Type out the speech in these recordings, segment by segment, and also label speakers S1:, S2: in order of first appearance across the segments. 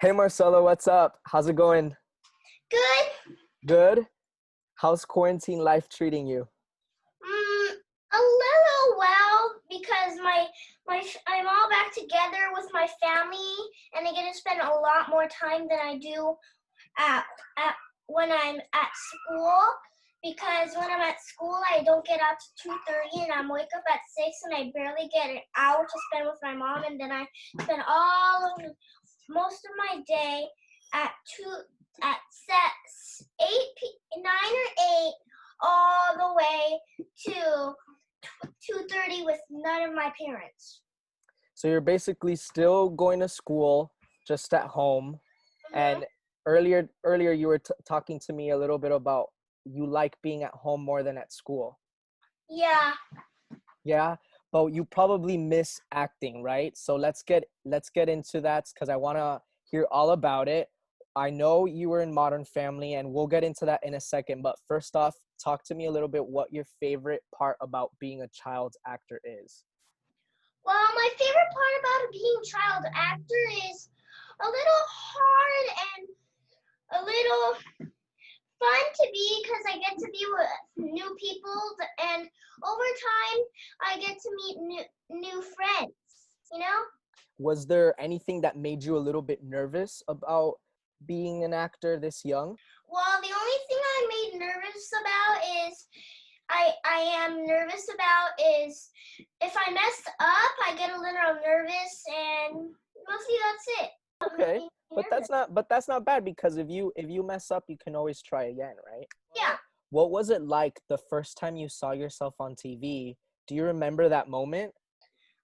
S1: Hey Marcello, what's up? How's it going?
S2: Good.
S1: Good? How's quarantine life treating you?
S2: A little well because I'm all back together with my family, and I get to spend a lot more time than I do at at when I'm at school. Because when I'm at school, I don't get up to 2:30, and I wake up at 6, and I barely get an hour to spend with my mom, and then I spend most of my day at two at set 9 or 8 all the way to 2:30 with none of my parents.
S1: So you're basically still going to school, just at home.
S2: Mhm.
S1: And earlier you were talking to me a little bit about you like being at home more than at school.
S2: Yeah.
S1: Yeah? But you probably miss acting, right? So let's get into that because I want to hear all about it. I know you were in Modern Family and we'll get into that in a second, but first off, talk to me a little bit what your favorite part about being a child actor is.
S2: Well, my favorite part about being a child actor is a little hard and a little fun to be because I get to be with new people, and over time I get to meet new friends, you know?
S1: Was there anything that made you a little bit nervous about being an actor this young?
S2: Well, the only thing I'm made nervous about is I am nervous about is if I mess up, I get a little nervous, and mostly that's it. I'm
S1: Okay.
S2: nervous.
S1: But that's not bad because if you mess up, you can always try again, right?
S2: Yeah,
S1: What was it like the first time you saw yourself on TV? Do you remember that moment?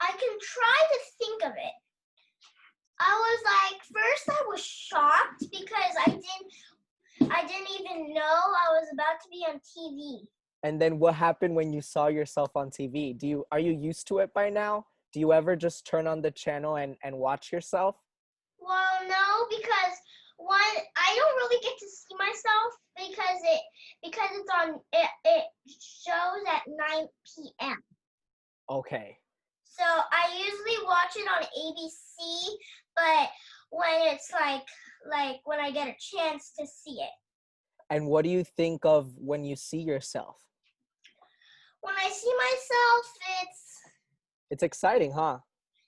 S2: I can try to think of it. I was like, first I was shocked because I didn't even know I was about to be on TV.
S1: And then what happened when you saw yourself on TV? Are you used to it by now? Do you ever just turn on the channel and watch yourself?
S2: Well, no, because one, I don't really get to see myself because it's on it shows at 9 p.m.
S1: Okay.
S2: So I usually watch it on ABC, but when it's like when I get a chance to see it.
S1: And what do you think of when you see yourself?
S2: When I see myself, it's
S1: It's exciting, huh?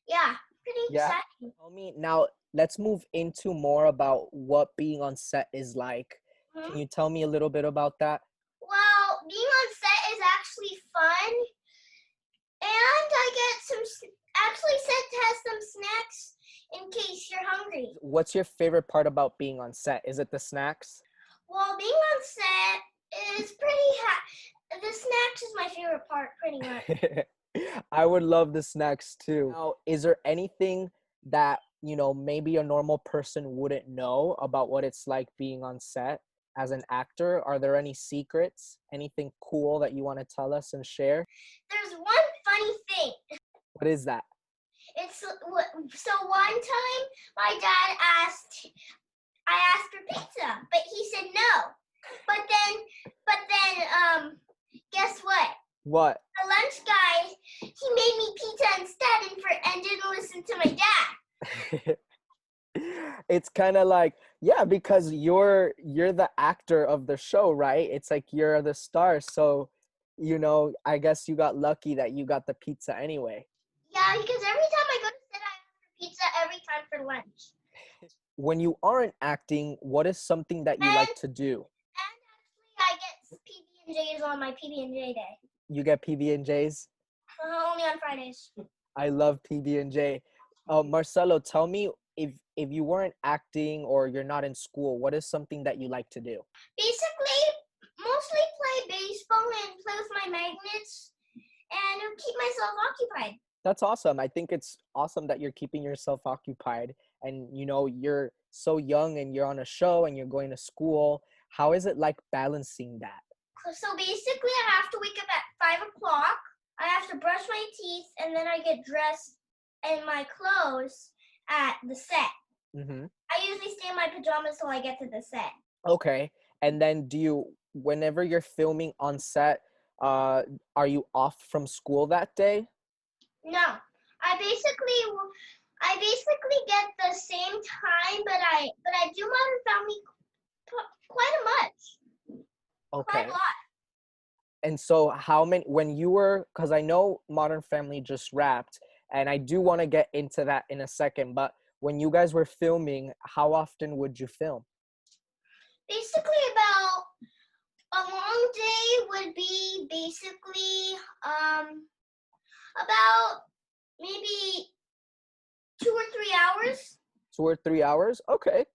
S2: yeah, pretty
S1: Yeah.
S2: exciting.
S1: Tell me now, let's move into more about what being on set is like.
S2: Mhm.
S1: Can you tell me a little bit about that?
S2: Well, being on set is actually fun, and I get actually set has some snacks in case you're hungry.
S1: What's your favorite part about being on set? Is it the snacks?
S2: Well, being on set is pretty the snacks is my favorite part, pretty much.
S1: I would love the snacks too. Now, is there anything that, maybe a normal person wouldn't know about what it's like being on set as an actor? Are there any secrets? Anything cool that you want to tell us and share?
S2: There's one funny thing.
S1: What is that?
S2: It's so one time my dad I asked for pizza, but he said no. But then guess what?
S1: What?
S2: The lunch guy, he made me pizza instead and didn't listen to my dad.
S1: It's kind of like, yeah, because you're the actor of the show, right? It's like you're the star. So, I guess you got lucky that you got the pizza anyway.
S2: Yeah, because every time I go to set, I ask for pizza every time for lunch.
S1: When you aren't acting, what is something that you like
S2: And
S1: to do?
S2: actually, I get PB&Js on my PB&J day.
S1: You get PB&Js?
S2: Only on Fridays.
S1: I love PB&J. Marcelo, tell me if you weren't acting or you're not in school, what is something that you like to do?
S2: Basically, mostly play baseball and play with my magnets and keep myself occupied.
S1: That's awesome. I think it's awesome that you're keeping yourself occupied and you're so young and you're on a show and you're going to school. How is it like balancing that?
S2: So basically, I have to wake up at 5 o'clock. I have to brush my teeth, and then I get dressed in my clothes at the set.
S1: Mm-hmm.
S2: I usually stay in my pajamas till I get to the set.
S1: Okay. And then whenever you're filming on set, uh, are you off from school that day?
S2: No, I basically I basically get the same time, but I do Modern Family quite a much, quite a
S1: Okay.
S2: lot.
S1: And so how many, when you were, because I know Modern Family just wrapped, and I do want to get into that in a second, but when you guys were filming, how often would you film?
S2: Basically, about a long day would be basically about maybe 2 or 3 hours.
S1: 2 or 3 hours? Okay,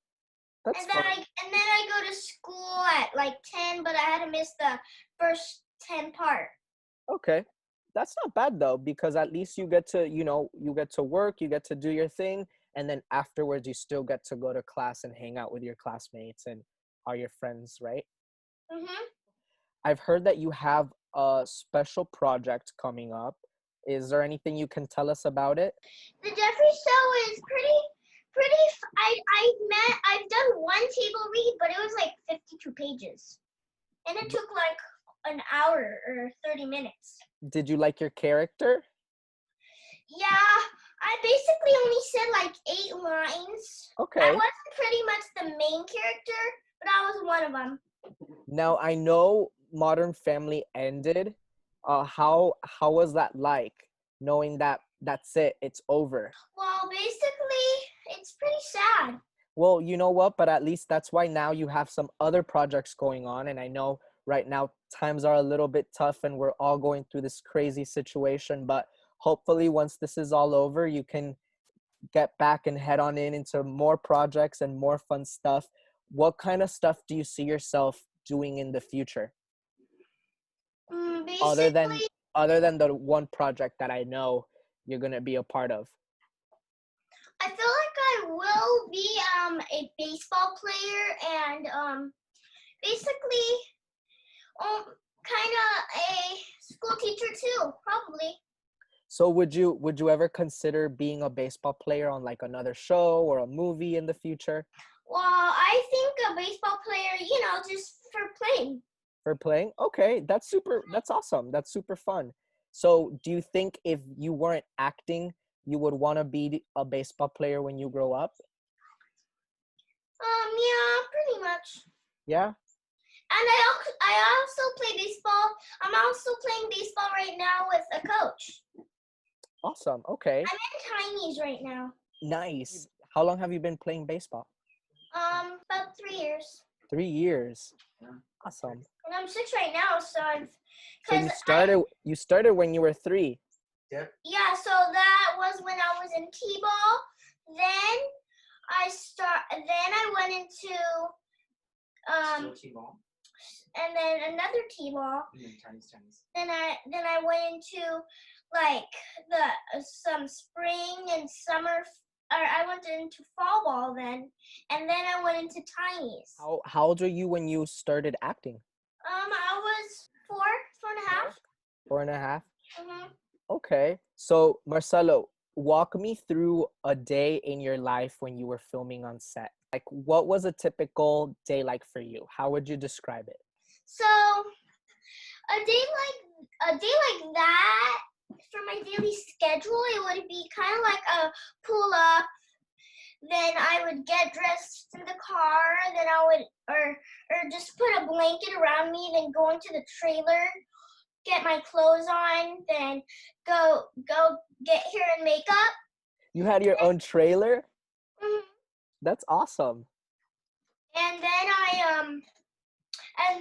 S1: that's
S2: And then
S1: fun.
S2: I go to school at like 10, but I had to miss the first 10 part.
S1: Okay. That's not bad though, because at least you get to, you get to work, you get to do your thing, and then afterwards you still get to go to class and hang out with your classmates and are your friends, right?
S2: Mhm.
S1: I've heard that you have a special project coming up. Is there anything you can tell us about it?
S2: The Jeffrey Show is pretty. I've done one table read, but it was like 52 pages, and it took like an hour or 30 minutes.
S1: Did you like your character?
S2: Yeah, I basically only said like 8 lines. I
S1: Okay.
S2: wasn't pretty much the main character, but I was one of them.
S1: Now I know Modern Family ended. How was that like? Knowing that that's it, it's over.
S2: Well, basically, it's pretty sad.
S1: Well, you know what? But at least that's why now you have some other projects going on. And I know right now times are a little bit tough and we're all going through this crazy situation. But hopefully, once this is all over, you can get back and head on into more projects and more fun stuff. What kind of stuff do you see yourself doing in the future other than
S2: Basically,
S1: other than the one project that I know you're going to be a part of?
S2: I feel like I will be a baseball player and basically kind of a school teacher too, probably.
S1: So would you ever consider being a baseball player on like another show or a movie in the future?
S2: Well, I think a baseball player, just for playing.
S1: For playing? Okay, that's awesome. That's super fun. So do you think if you weren't acting, you would want to be a baseball player when you grow up?
S2: Yeah, pretty much.
S1: Yeah?
S2: And I also play baseball. I'm also playing baseball right now with a coach.
S1: Awesome. Okay.
S2: I'm in Chinese right now.
S1: Nice. How long have you been playing baseball?
S2: About 3 years.
S1: 3 years. Awesome.
S2: And I'm 6 right now, so
S1: So you started when you were 3.
S2: yeah, so that was when I was in T-ball. Then I went into and then another T-ball. Then I went into like some spring and summer, or I went into fall ball then, and then I went into Chinese.
S1: How old were you when you started acting?
S2: I was 4.5.
S1: 4.5.
S2: Mhm.
S1: Okay. So Marcelo, walk me through a day in your life when you were filming on set. Like, what was a typical day like for you? How would you describe it?
S2: So a day like that for my daily schedule, it would be kind of like a pull up. Then I would get dressed in the car. Then I would, or just put a blanket around me. Then go into the trailer, get my clothes on. Then go get hair and makeup.
S1: You had your own trailer?
S2: Mhm.
S1: That's awesome.
S2: And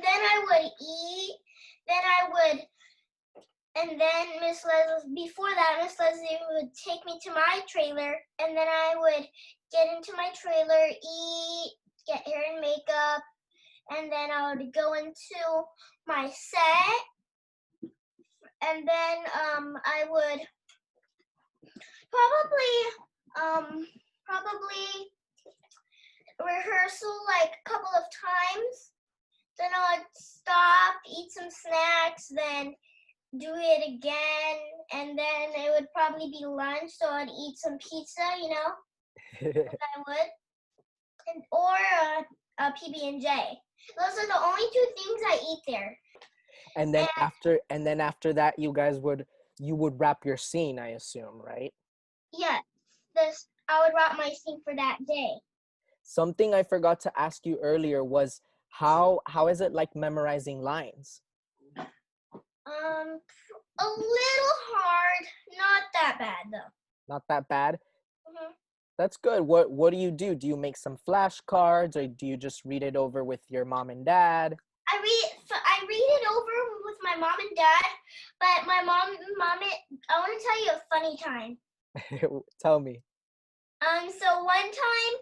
S2: then I would eat. Then I would, and then Miss Leslie. Before that, Miss Leslie would take me to my trailer, and then I would get into my trailer, eat, get hair and makeup, and then I would go into my set, and then I would probably rehearsal like a couple of times. Then I'd stop, eat some snacks, then do it again, and then it would probably be lunch, so I'd eat some pizza, I would, or a PB&J. Those are the only two things I eat there.
S1: And then after that you would wrap your scene, I assume, right?
S2: Yeah, this I would write my scene for that day.
S1: Something I forgot to ask you earlier was how is it like memorizing lines?
S2: A little hard. Not that bad though.
S1: Not that bad.
S2: Hmm.
S1: That's good. What do you do? Do you make some flashcards or do you just read it over with your mom and dad?
S2: I read it over with my mom and dad, but my mom, I want to tell you a funny time.
S1: Tell me.
S2: So one time,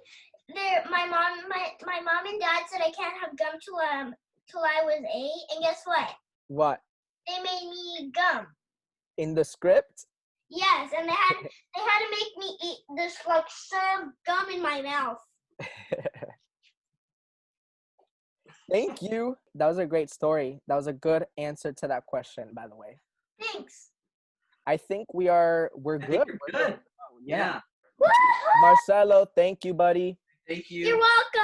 S2: my mom and dad said I can't have gum till I was 8, and guess what?
S1: What?
S2: They made me eat gum.
S1: In the script?
S2: Yes, and they had to make me eat this like served gum in my mouth.
S1: Thank you. That was a great story. That was a good answer to that question, by the way.
S2: Thanks.
S1: I think we're good.
S3: We're good. Yeah.
S1: Marcello, thank you, buddy.
S3: Thank you.
S2: You're welcome.